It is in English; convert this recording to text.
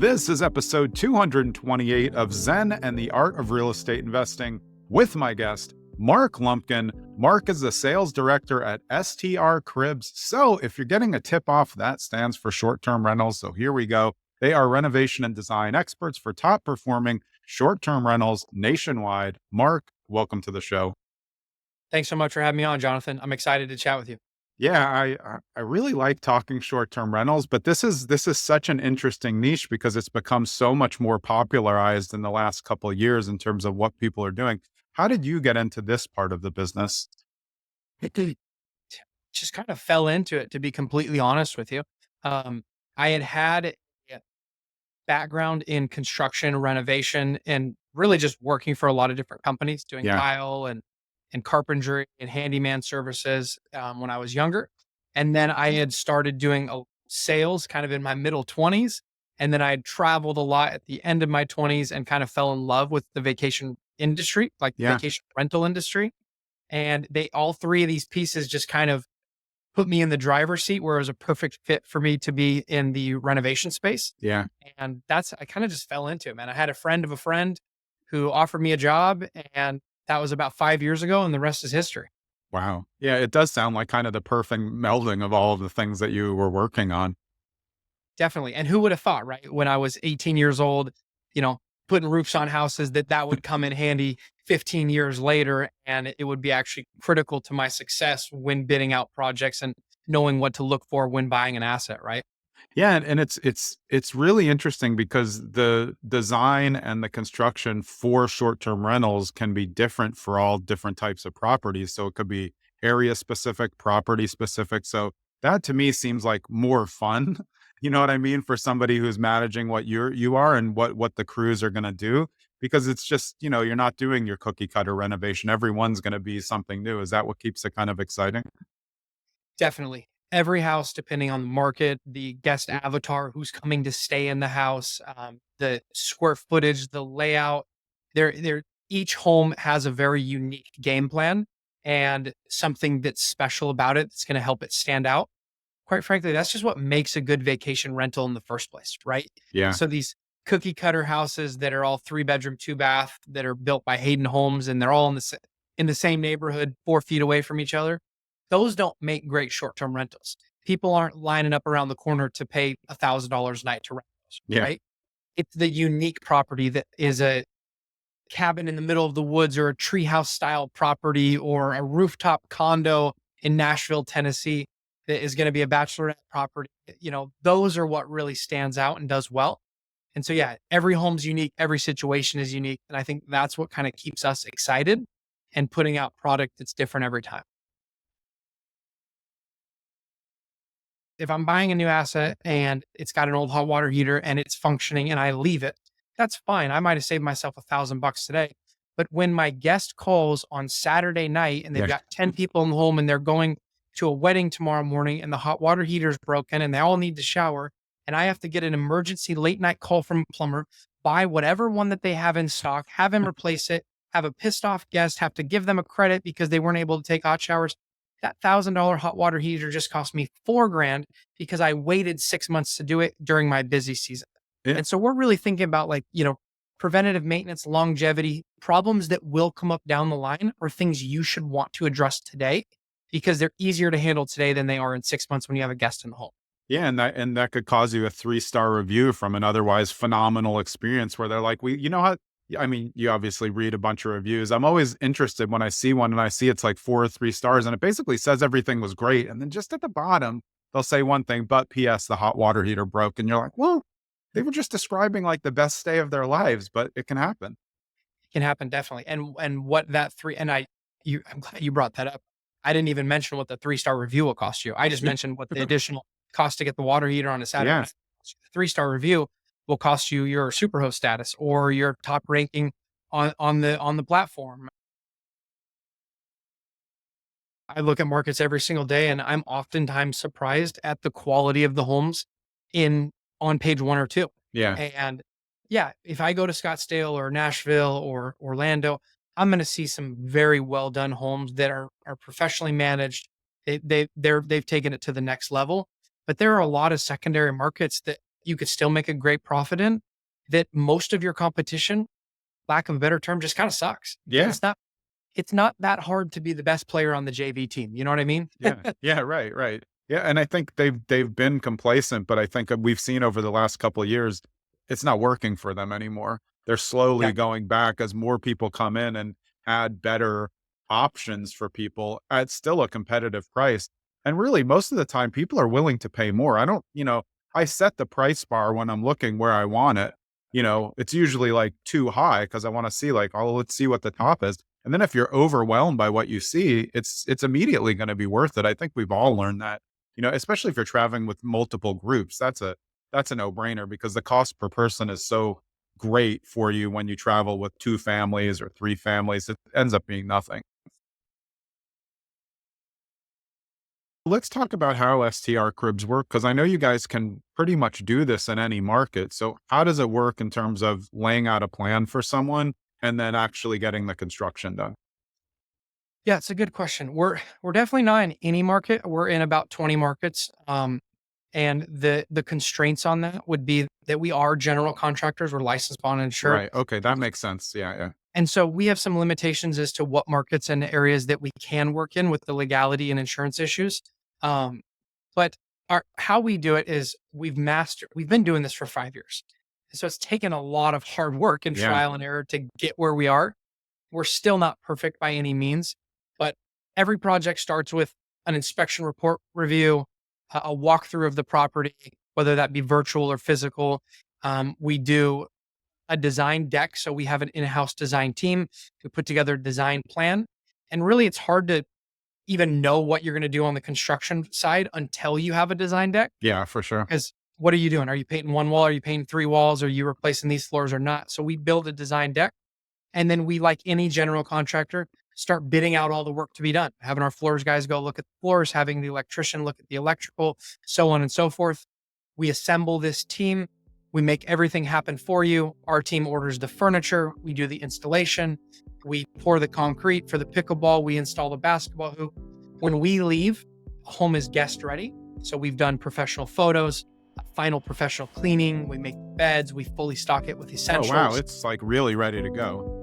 This is episode 228 of Zen and the Art of Real Estate Investing with my guest, Mark Lumpkin. Mark is the sales director at STR Cribs. So if you're getting a tip off, that stands for short-term rentals. So here we go. They are renovation and design experts for top performing short-term rentals nationwide. Mark, welcome to the show. Thanks so much for having me on, Jonathan. I'm excited to chat with you. Yeah, I really like talking short-term rentals, but this is such an interesting niche because it's become so much more popularized in the last couple of years in terms of what people are doing. How did you get into this part of the business? Just kind of fell into it, to be completely honest with you. I had a background in construction, renovation, and really just working for a lot of different companies, doing Yeah, tile and carpentry and handyman services when I was younger. And then I had started doing sales kind of in my middle 20s. And then I had traveled a lot at the end of my 20s and kind of fell in love with the vacation industry, like the yeah, vacation rental industry. And all three of these pieces just kind of put me in the driver's seat where it was a perfect fit for me to be in the renovation space. yeah. And I kind of just fell into it, man. I had a friend of a friend who offered me a job, and that was about 5 years ago, and the rest is history. Wow. Yeah, it does sound like kind of the perfect melding of all of the things that you were working on. Definitely. And who would have thought, right? When I was 18 years old, you know, putting roofs on houses, that would come in handy 15 years later. And it would be actually critical to my success when bidding out projects and knowing what to look for when buying an asset, right? Yeah, and it's really interesting because the design and the construction for short-term rentals can be different for all different types of properties. So it could be area specific, property specific. So that to me seems like more fun. You know what I mean? For somebody who's managing what you are and what the crews are going to do, because it's just, you're not doing your cookie cutter renovation. Everyone's going to be something new. Is that what keeps it kind of exciting? Definitely. Every house, depending on the market, the guest avatar, who's coming to stay in the house, the square footage, the layout, each home has a very unique game plan and something that's special about it that's going to help it stand out. Quite frankly, that's just what makes a good vacation rental in the first place, right? Yeah. So these cookie cutter houses that are all 3 bedroom, 2 bath that are built by Hayden Homes and they're all in the same neighborhood, 4 feet away from each other, those don't make great short-term rentals. People aren't lining up around the corner to pay $1,000 a night to rent those, Yeah. right? It's the unique property that is a cabin in the middle of the woods or a treehouse style property or a rooftop condo in Nashville, Tennessee that is going to be a bachelorette property. Those are what really stands out and does well. And so, yeah, every home's unique. Every situation is unique. And I think that's what kind of keeps us excited and putting out product that's different every time. If I'm buying a new asset and it's got an old hot water heater and it's functioning and I leave it, that's fine. I might have saved myself $1,000 today. But when my guest calls on Saturday night and they've Yeah. got 10 people in the home and they're going to a wedding tomorrow morning and the hot water heater's broken and they all need to shower, and I have to get an emergency late night call from a plumber, buy whatever one that they have in stock, have him replace it, have a pissed off guest, have to give them a credit because they weren't able to take hot showers. That $1,000 hot water heater just cost me 4 grand because I waited 6 months to do it during my busy season. Yeah. And so we're really thinking about, like, preventative maintenance, longevity, problems that will come up down the line or things you should want to address today because they're easier to handle today than they are in 6 months when you have a guest in the home. Yeah, and that could cause you a 3-star review from an otherwise phenomenal experience where they're like, how, I mean, you obviously read a bunch of reviews. I'm always interested when I see one and I see it's like 4 or 3 stars and it basically says everything was great. And then just at the bottom, they'll say one thing, but PS, the hot water heater broke. And you're like, well, they were just describing like the best day of their lives, but it can happen. It can happen, definitely. And what that three and I'm glad you brought that up. I didn't even mention what the 3-star review will cost you. I just mentioned what the additional cost to get the water heater on a Saturday Yeah. night. The 3-star review will cost you your superhost status or your top ranking on the platform. I look at markets every single day and I'm oftentimes surprised at the quality of the homes in on page 1 or 2. Yeah. And yeah, if I go to Scottsdale or Nashville or Orlando, I'm going to see some very well done homes that are professionally managed. They've taken it to the next level. But there are a lot of secondary markets that you could still make a great profit in, that most of your competition, lack of a better term, just kind of sucks. Yeah. It's not that hard to be the best player on the JV team. You know what I mean? Yeah. Yeah. Right. Right. Yeah. And I think they've been complacent, but I think we've seen over the last couple of years, it's not working for them anymore. They're Yeah. slowly going back as more people come in and add better options for people at still a competitive price. And really, most of the time, people are willing to pay more. I don't, I set the price bar when I'm looking where I want it. It's usually like too high because I want to see like, oh, let's see what the top is. And then if you're overwhelmed by what you see, it's immediately going to be worth it. I think we've all learned that, especially if you're traveling with multiple groups. That's a no-brainer because the cost per person is so great for you when you travel with 2 families or 3 families. It ends up being nothing. Let's talk about how STR cribs work because I know you guys can pretty much do this in any market. So, how does it work in terms of laying out a plan for someone and then actually getting the construction done? Yeah, it's a good question. We're definitely not in any market. We're in about 20 markets. And the constraints on that would be that we are general contractors. We're licensed, bond, and insured. Right. Okay, that makes sense. Yeah, yeah. And so we have some limitations as to what markets and areas that we can work in with the legality and insurance issues. Um, but how we do it is we've been doing this for 5 years. So it's taken a lot of hard work and Yeah. trial and error to get where we are. We're still not perfect by any means, but every project starts with an inspection report review, a walkthrough of the property, whether that be virtual or physical. We do a design deck. So we have an in-house design team to put together a design plan. And really, it's hard to even know what you're going to do on the construction side until you have a design deck. Yeah, for sure. Because what are you doing? Are you painting one wall? Are you painting 3 walls? Are you replacing these floors or not? So we build a design deck. And then we, like any general contractor, start bidding out all the work to be done, having our floors guys go look at the floors, having the electrician look at the electrical, so on and so forth. We assemble this team. We make everything happen for you. Our team orders the furniture. We do the installation. We pour the concrete for the pickleball. We install the basketball hoop. When we leave, home is guest ready. So we've done professional photos, final professional cleaning. We make beds. We fully stock it with Oh, wow, essentials. it's like really ready to go.